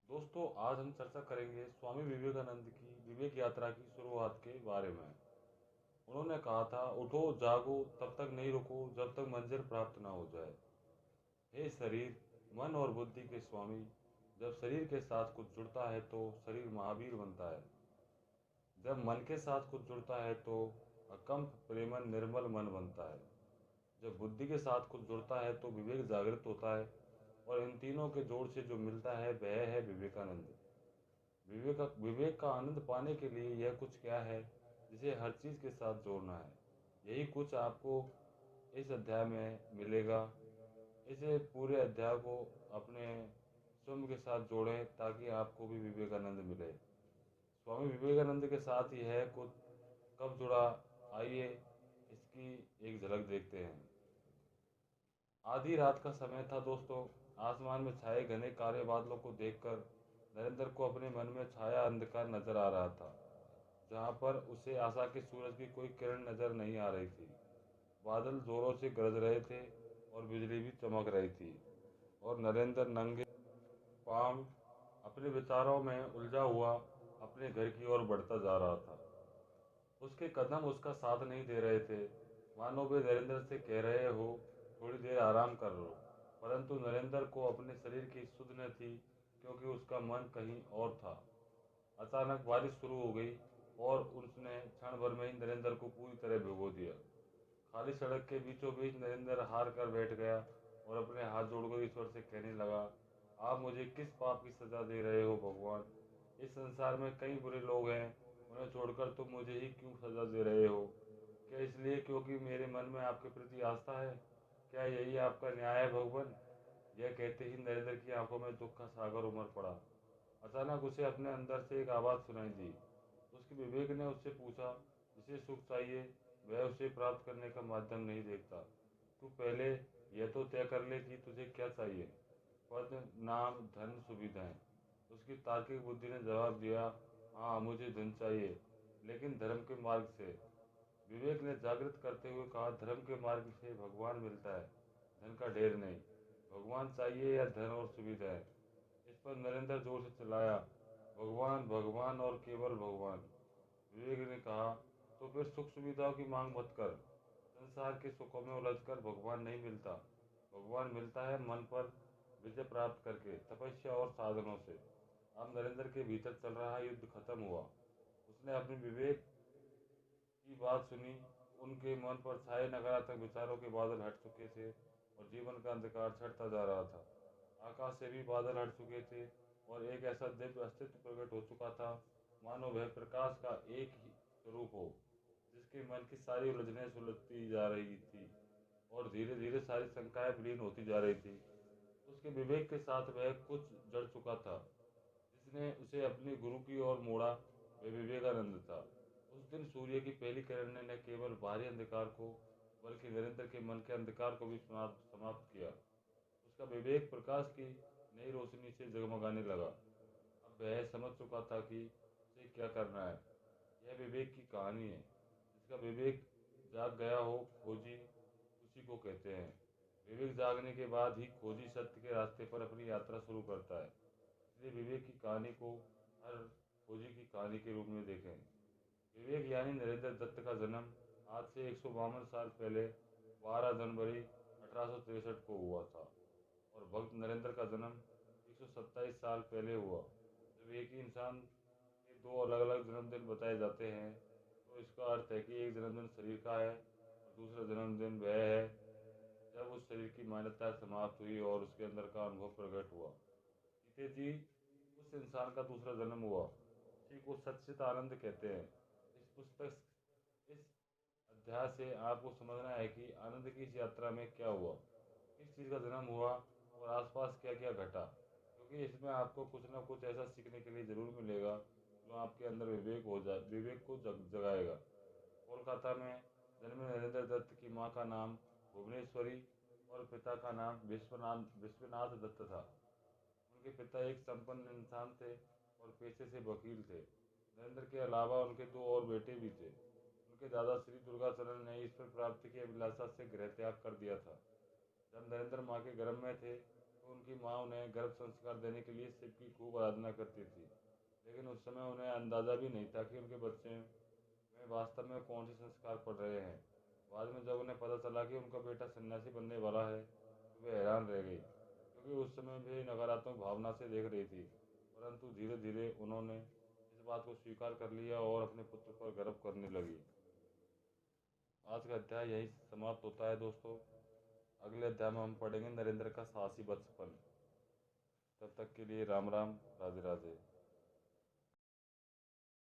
दोस्तों, आज हम चर्चा करेंगे स्वामी विवेकानंद की विवेक यात्रा की शुरुआत के बारे में। उन्होंने कहा था, उठो जागो तब तक नहीं रुको जब तक मंजिल प्राप्त ना हो जाए। हे शरीर, मन और बुद्धि के स्वामी, जब शरीर के साथ कुछ जुड़ता है तो शरीर महावीर बनता है। जब मन के साथ कुछ जुड़ता है तो अकंप प्रेमन निर्मल मन बनता है। जब बुद्धि के साथ कुछ जुड़ता है तो विवेक जागृत होता है। और इन तीनों के जोड़ से जो मिलता है वह है विवेकानंद। विवेक का आनंद पाने के लिए यह कुछ क्या है जिसे हर चीज़ के साथ जोड़ना है। यही कुछ आपको इस अध्याय में मिलेगा। इसे पूरे अध्याय को अपने स्वयं के साथ जोड़ें ताकि आपको भी विवेकानंद मिले। स्वामी विवेकानंद के साथ यह कुछ कब जुड़ा, आइए इसकी एक झलक देखते हैं। आधी रात का समय था दोस्तों। आसमान में छाए घने काले बादलों को देखकर नरेंद्र को अपने मन में छाया अंधकार नजर आ रहा था, जहाँ पर उसे आशा के सूरज की कोई किरण नजर नहीं आ रही थी। बादल जोरों से गरज रहे थे और बिजली भी चमक रही थी। और नरेंद्र नंगे पांव अपने विचारों में उलझा हुआ अपने घर की ओर बढ़ता जा रहा था। उसके कदम उसका साथ नहीं दे रहे थे, मानो वे नरेंद्र से कह रहे हो, थोड़ी देर आराम कर लो। परंतु नरेंद्र को अपने शरीर की सुध न थी, क्योंकि उसका मन कहीं और था। अचानक बारिश शुरू हो गई और उसने क्षण भर में ही नरेंद्र को पूरी तरह भिगो दिया। खाली सड़क के बीचों बीच नरेंद्र हार कर बैठ गया और अपने हाथ जोड़कर ईश्वर से कहने लगा, आप मुझे किस पाप की सजा दे रहे हो भगवान? इस संसार में कई बुरे लोग हैं, उन्हें छोड़कर तुम मुझे ही क्यों सजा दे रहे हो? क्या इसलिए क्योंकि मेरे मन में आपके प्रति आस्था है? क्या यही आपका न्याय है भगवान? यह कहते ही नरेंद्र की आंखों में दुख का सागर उमड़ पड़ा। अचानक उसे अपने अंदर से एक आवाज़ सुनाई दी। उसके विवेक ने उससे पूछा, जिसे सुख चाहिए वह उसे प्राप्त करने का माध्यम नहीं देखता। तू पहले यह तो तय कर ले कि तुझे क्या चाहिए। पद, नाम, धन, सुविधाएं। उसकी तार्किक बुद्धि ने जवाब दिया, हाँ मुझे धन चाहिए, लेकिन धर्म के मार्ग से। विवेक ने जागृत करते हुए कहा, धर्म के मार्ग से भगवान मिलता है, धन का ढेर नहीं। भगवान चाहिए या धन और सुविधाएं? इस पर नरेंद्र जोर से चिल्लाया, भगवान भगवान और केवल भगवान। विवेक ने कहा, तो फिर सुख सुविधाओं की मांग मत कर। संसार के सुखों में उलझकर भगवान नहीं मिलता। भगवान मिलता है मन पर विजय प्राप्त करके, तपस्या और साधनों से। अब नरेंद्र के भीतर चल रहा युद्ध खत्म हुआ। उसने अपने विवेक की बात सुनी। उनके मन पर छाए नकारात्मक विचारों के बादल हट चुके थे और जीवन का अंधकार छटता जा रहा था। आकाश से भी बादल हट चुके थे और एक ऐसा दिव्य अस्तित्व प्रकट हो चुका था, मानो वह प्रकाश का एक ही स्वरूप हो, जिसके मन की सारी उलझनें सुलझती जा रही थी और धीरे धीरे सारी शंकाएं विलीन होती जा रही थी। उसके विवेक के साथ वह कुछ जड़ चुका था, जिसने उसे अपने गुरु की ओर मोड़ा। वह विवेकानंद था। उस दिन सूर्य की पहली किरण ने न केवल बाहरी अंधकार को बल्कि नरेंद्र के मन के अंधकार को भी समाप्त किया। उसका विवेक प्रकाश की नई रोशनी से जगमगाने लगा। अब वह समझ चुका था कि उसे क्या करना है। यह विवेक की कहानी है। जिसका विवेक जाग गया हो, खोजी उसी को कहते हैं। विवेक जागने के बाद ही खोजी सत्य के रास्ते पर अपनी यात्रा शुरू करता है। इसलिए विवेक की कहानी को हर खोजी की कहानी के रूप में देखें। विवेक यानी नरेंद्र दत्त का जन्म आज से 152 साल पहले 12 जनवरी 1863 को हुआ था। और भक्त नरेंद्र का जन्म 127 साल पहले हुआ। जब एक ही इंसान के दो अलग अलग जन्मदिन बताए जाते हैं तो इसका अर्थ है कि एक जन्मदिन शरीर का है और दूसरा जन्मदिन वह है जब उस शरीर की मान्यता समाप्त हुई और उसके अंदर का अनुभव प्रकट हुआ। सीते जी, उस इंसान का दूसरा जन्म हुआ। उसी को सच्चित आनंद कहते हैं। इस अध्याय से आपको समझना है कि आनंद की इस यात्रा में क्या हुआ, किस चीज़ का जन्म हुआ और आसपास क्या क्या घटा। क्योंकि इसमें आपको कुछ ना कुछ ऐसा सीखने के लिए ज़रूर मिलेगा जो आपके अंदर विवेक को जगाएगा। कोलकाता में जन्मे नरेंद्र दत्त की माँ का नाम भुवनेश्वरी और पिता का नाम विश्वनाथ दत्त था। उनके पिता एक संपन्न इंसान थे और पेशे से वकील थे। नरेंद्र के अलावा उनके दो और बेटे भी थे। उनके दादा श्री दुर्गाचरण ने ईश्वर प्राप्ति की अभिलाषा से गृह त्याग कर दिया था। जब नरेंद्र माँ के गर्भ में थे तो तो उनकी माँ उन्हें गर्भ संस्कार देने के लिए शिव की खूब आराधना करती थी, लेकिन उस समय उन्हें अंदाज़ा भी नहीं था कि उनके बच्चे में वास्तव में कौन से संस्कार पड़ रहे हैं। बाद में जब उन्हें पता चला कि उनका बेटा सन्यासी बनने वाला है, तो वे हैरान रह गई, क्योंकि उस समय वे नकारात्मक भावना से देख रही थी। परंतु धीरे धीरे उन्होंने इस बात को स्वीकार कर लिया और अपने पुत्र पर गर्व करने लगी। आज का अध्याय यहीं समाप्त होता है दोस्तों। अगले अध्याय में हम पढ़ेंगे नरेंद्र का साहसी बचपन। तब तक के लिए राम राम, राधे राधे।